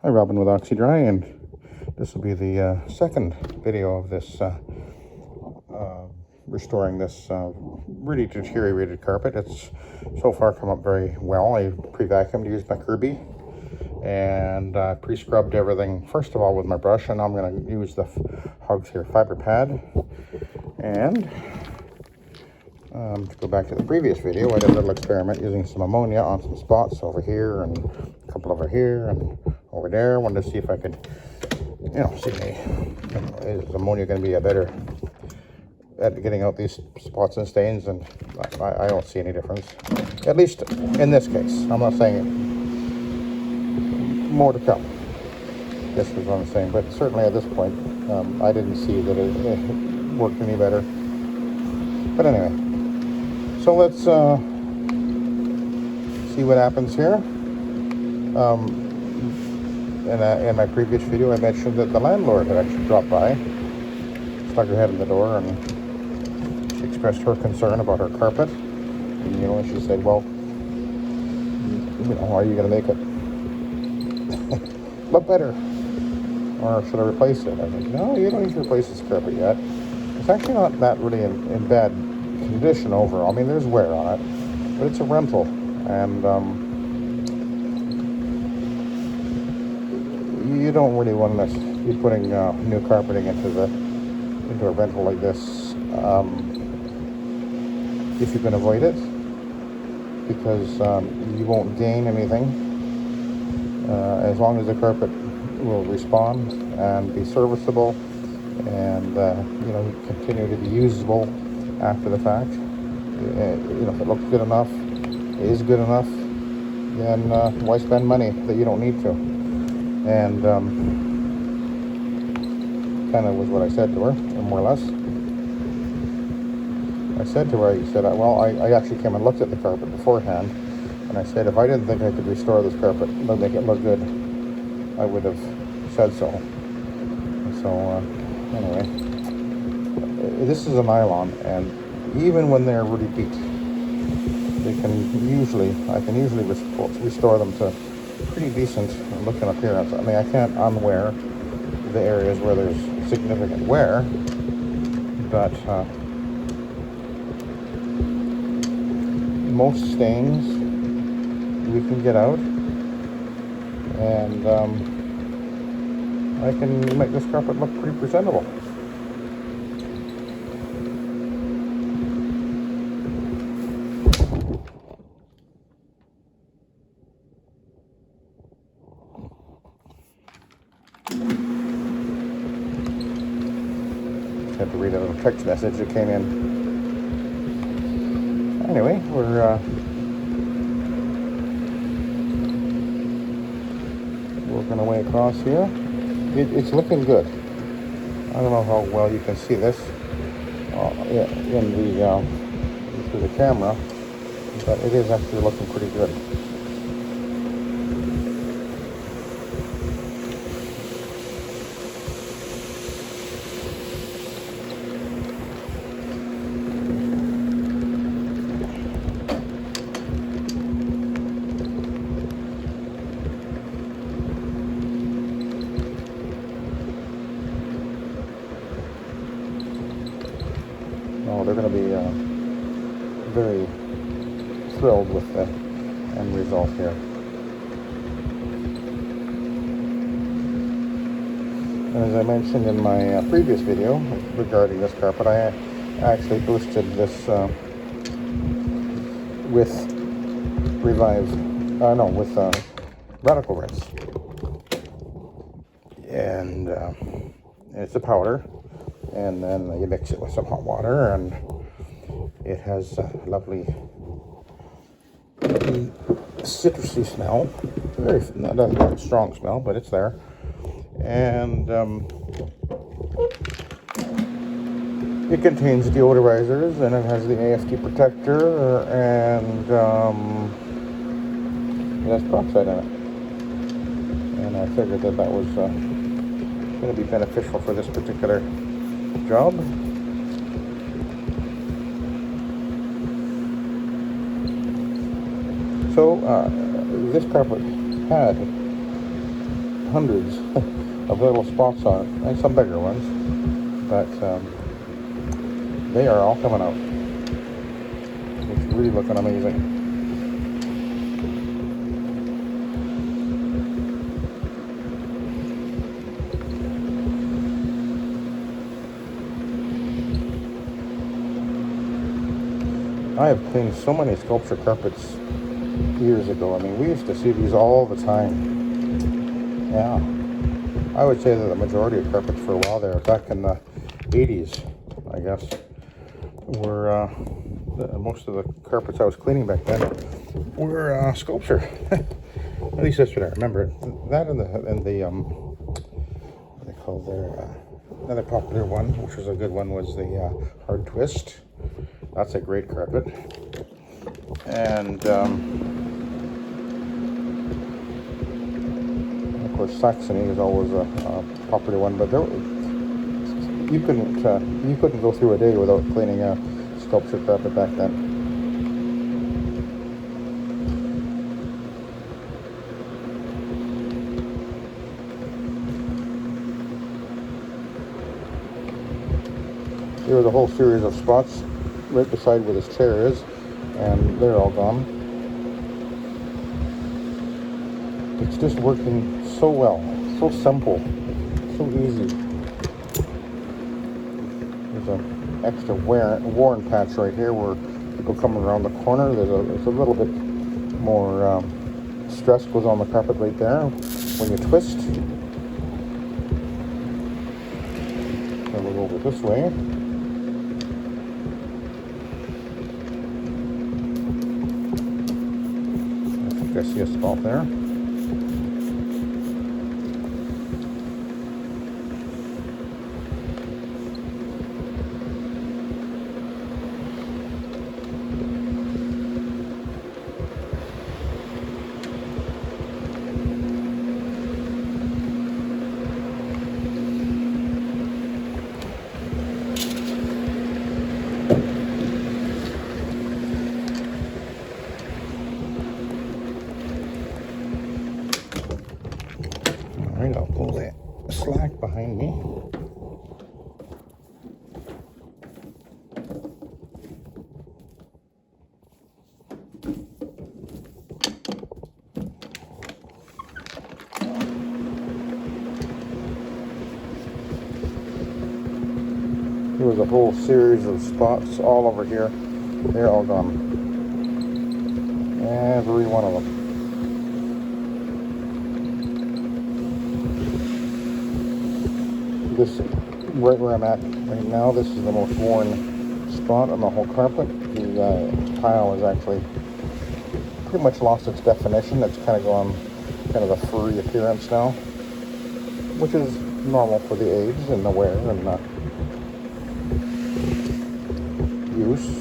Hi, Robin with Oxy-Dry, and this will be the second video of this restoring this really deteriorated carpet. It's so far come up very well. I pre-vacuumed, used my Kirby, and pre-scrubbed everything first of all with my brush, and I'm going to use the Hogs here fibre pad. And to go back to the previous video, I did a little experiment using some ammonia on some spots over here and a couple over here and over there. Wanted to see if I could, see is ammonia going to be a better at getting out these spots and stains, and I don't see any difference, at least in this case. I'm not saying it. More to come. This is what I'm saying, but certainly at this point, I didn't see that it worked any better. But anyway, so let's see what happens here. In my previous video, I mentioned that the landlord had actually dropped by, stuck her head in the door, and she expressed her concern about her carpet. And, she said, well, are you going to make it look better? Or should I replace it? I said, no, you don't need to replace this carpet yet. It's actually not that really in bad condition overall. I mean, there's wear on it, but it's a rental, and you don't really want to be putting new carpeting into a rental like this if you can avoid it, because you won't gain anything as long as the carpet will respond and be serviceable and continue to be usable after the fact. If it looks good enough, is good enough, then why spend money that you don't need to? And kind of was what I said to her, more or less. I said to her, I actually came and looked at the carpet beforehand, and I said if I didn't think I could restore this carpet, make it look good, I would have said so. So anyway, this is a nylon, and even when they're really beat, I can usually restore them to pretty decent looking appearance. I mean, I can't unwear the areas where there's significant wear, but most stains we can get out, and I can make this carpet look pretty presentable. Had to read a little text message that came in. Anyway, we're working our way across here. It's looking good. I don't know how well you can see this through the camera, but it is actually looking pretty good. They're going to be very thrilled with the end result here. As I mentioned in my previous video regarding this carpet, I actually boosted this with radical rinse, and it's a powder. And then you mix it with some hot water, and it has a lovely citrusy smell. Not a strong smell, but it's there. And it contains deodorizers, and it has the AFT protector, and it has peroxide in it. And I figured that was going to be beneficial for this particular job. So this carpet had hundreds of little spots on it, and some bigger ones, but they are all coming out. It's really looking amazing. I have cleaned so many sculpture carpets years ago. I mean, we used to see these all the time. Yeah. I would say that the majority of carpets for a while there, back in the 80s, I guess, were, most of the carpets I was cleaning back then were sculpture. At least that's what I remember. That and the what they call their, another popular one, which was a good one, was the hard twist. That's a great carpet. And of course, Saxony is always a popular one, but you couldn't go through a day without cleaning a sculpture carpet back then. There was a whole series of spots right beside where this chair is, and they're all gone. It's just working so well, so simple, so easy. There's an extra worn patch right here where people come around the corner. There's a little bit more stress goes on the carpet right there when you twist. Then we'll go over this way. I see a spot there. Alright, I'll pull that slack behind me. There was a whole series of spots all over here. They're all gone. Every one of them. This, right where I'm at right now, this is the most worn spot on the whole carpet. The tile has actually pretty much lost its definition. It's kind of gone kind of a furry appearance now, which is normal for the age and the wear and the use.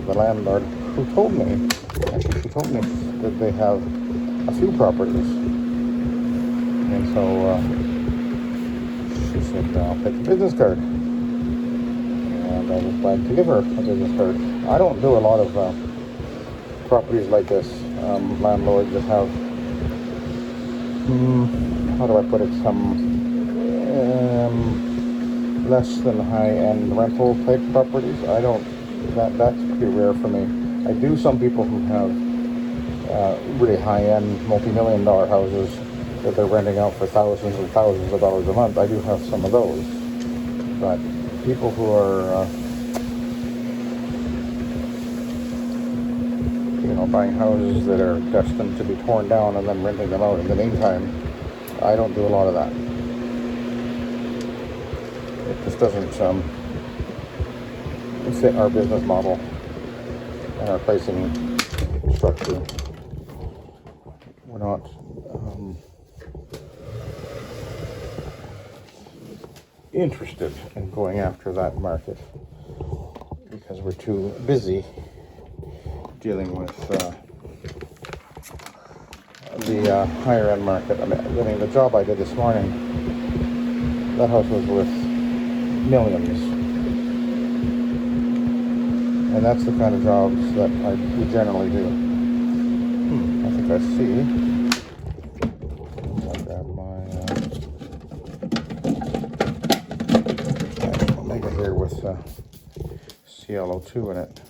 The landlord who told me, actually she told me that they have a few properties, and so she said, I'll take a business card, and I was glad to give her a business card. I don't do a lot of properties like this, landlords that have, how do I put it, some less than high-end rental type properties. I don't. That's pretty rare for me. I do some people who have really high-end, multi-million-dollar houses that they're renting out for thousands and thousands of dollars a month. I do have some of those. But people who are, buying houses that are destined to be torn down and then renting them out in the meantime, I don't do a lot of that. It just doesn't fit our business model and our pricing structure. We're not interested in going after that market because we're too busy dealing with the higher end market. I mean, the job I did this morning, that house was worth millions. And that's the kind of jobs that we generally do. I think I see. I'll grab my Omega here with ClO2 in it.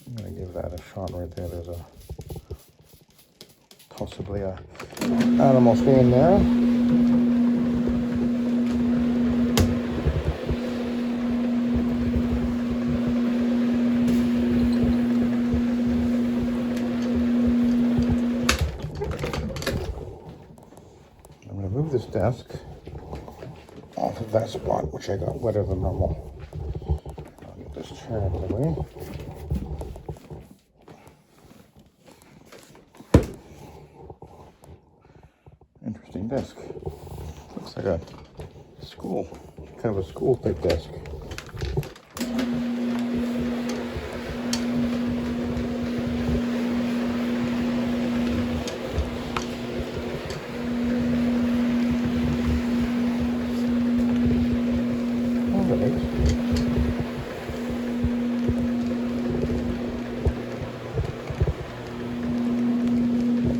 I'm going to give that a shot right there. There's possibly a animal stain there. Move this desk off of that spot, which I got wetter than normal. I'll get this chair out of the way. Interesting desk. Looks like a school, kind of a school type desk.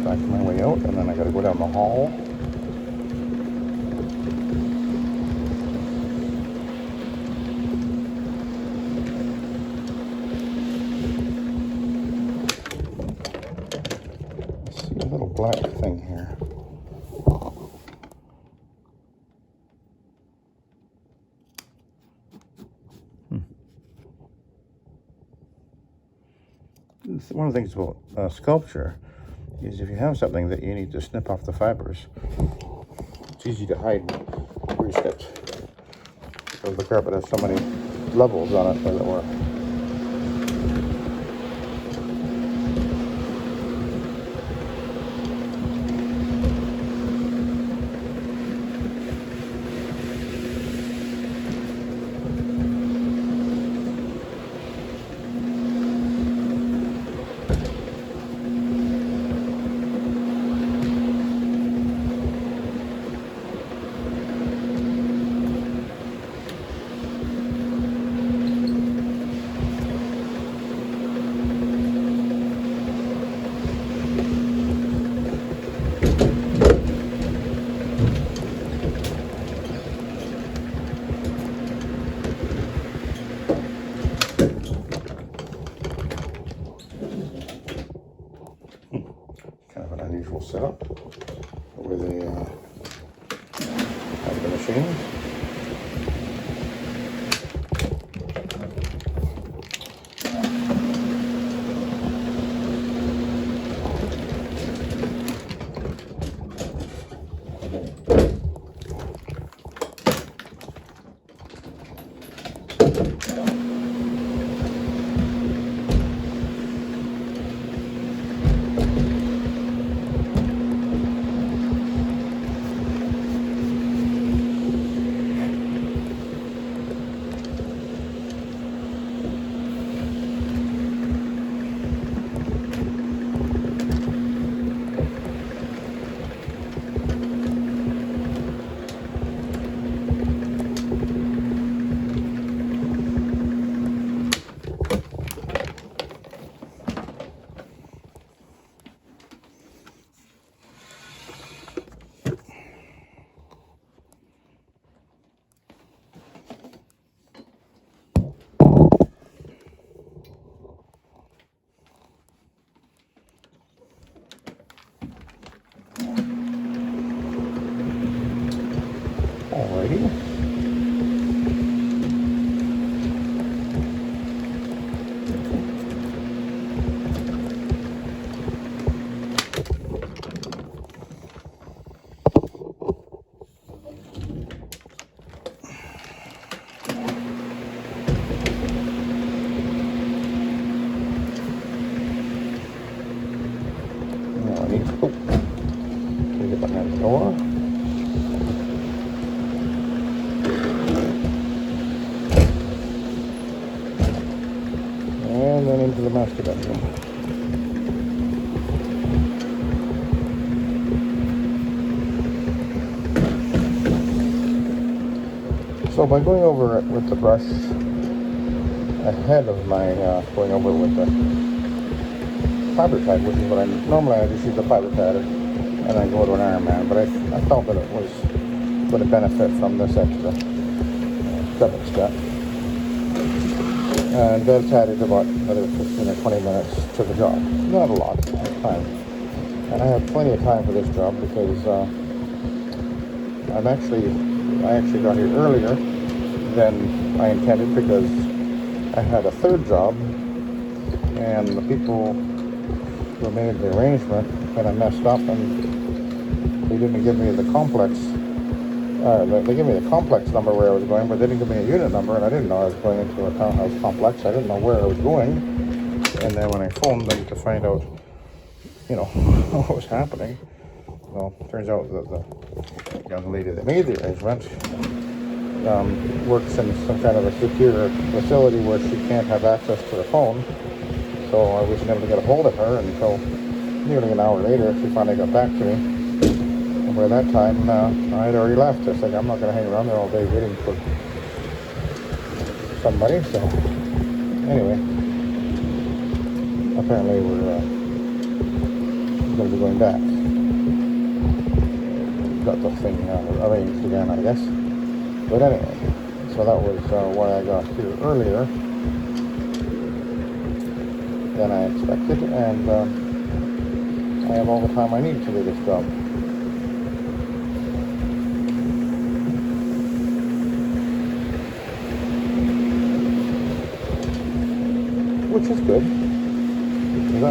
Back my way out, and then I gotta go down the hall. Let's see a little black thing here. One of the things about sculpture is if you have something that you need to snip off the fibers, it's easy to hide resnips because the carpet has so many levels on it, as it were. Unusual setup with a machine. Alrighty. Now I need to get behind the door. And then into the master bedroom. So by going over it with the brush ahead of my going over with the fiber tag, which is what I normally I just use the fiber tag and then go to an Ironman. But I felt that it was going to benefit from this extra stepping step. And that's added about another 15 or 20 minutes to the job. Not a lot of time. And I have plenty of time for this job because I actually got here earlier than I intended because I had a third job and the people who made the arrangement kind of messed up and they didn't give me the complex. They gave me the complex number where I was going, but they didn't give me a unit number, and I didn't know I was going into a townhouse complex. I didn't know where I was going. And then when I phoned them to find out, what was happening, well, it turns out that the young lady that made the arrangement works in some kind of a secure facility where she can't have access to the phone. So I wasn't able to get a hold of her until nearly an hour later. She finally got back to me. And by that time, I had already left. I said, I'm not going to hang around there all day waiting for somebody. So, anyway, apparently we're going to be going back. Got the thing arranged again, I guess. But anyway, so that was why I got here earlier than I expected. And I have all the time I need to do this job. Which is good, because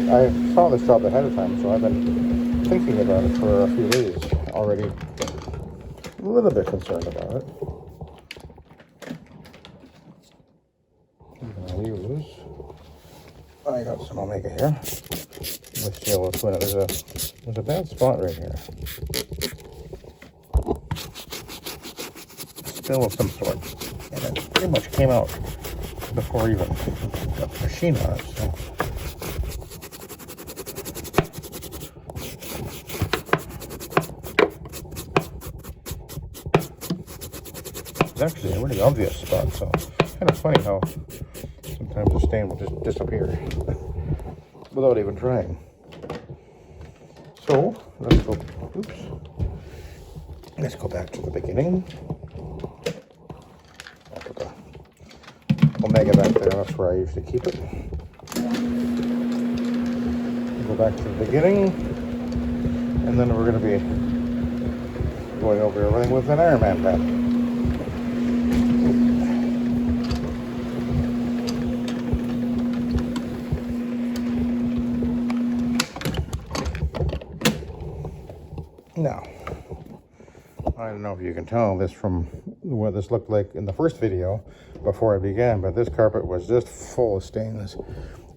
I saw this job ahead of time, so I've been thinking about it for a few days already. A little bit concerned about it. I'm going to use, I got some Omega here. Let's see what's going on. There's a bad spot right here. Spill of some sort, and it pretty much came out before even got the machine on it, so. It's actually a really obvious spot, so it's kind of funny how sometimes the stain will just disappear without even trying. So, let's go back to the beginning. Omega back there, that's where I usually keep it. Go back to the beginning, and then we're going to be going over everything with an Ironman bat. Now, I don't know if you can tell this from what this looked like in the first video before I began, but this carpet was just full of stains,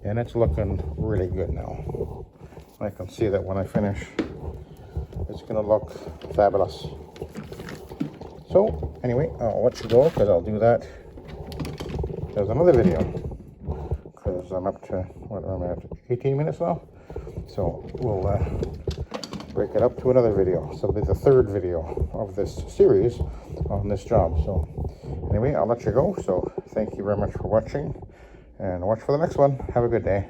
and it's looking really good now. I can see that when I finish, it's going to look fabulous. So, anyway, I'll let you go because I'll do that. There's another video because I'm up to, what am I up to, 18 minutes now? So, we'll break it up to another video. So it'll be the third video of this series on this job. So anyway, I'll let you go. So thank you very much for watching, and watch for the next one. Have a good day.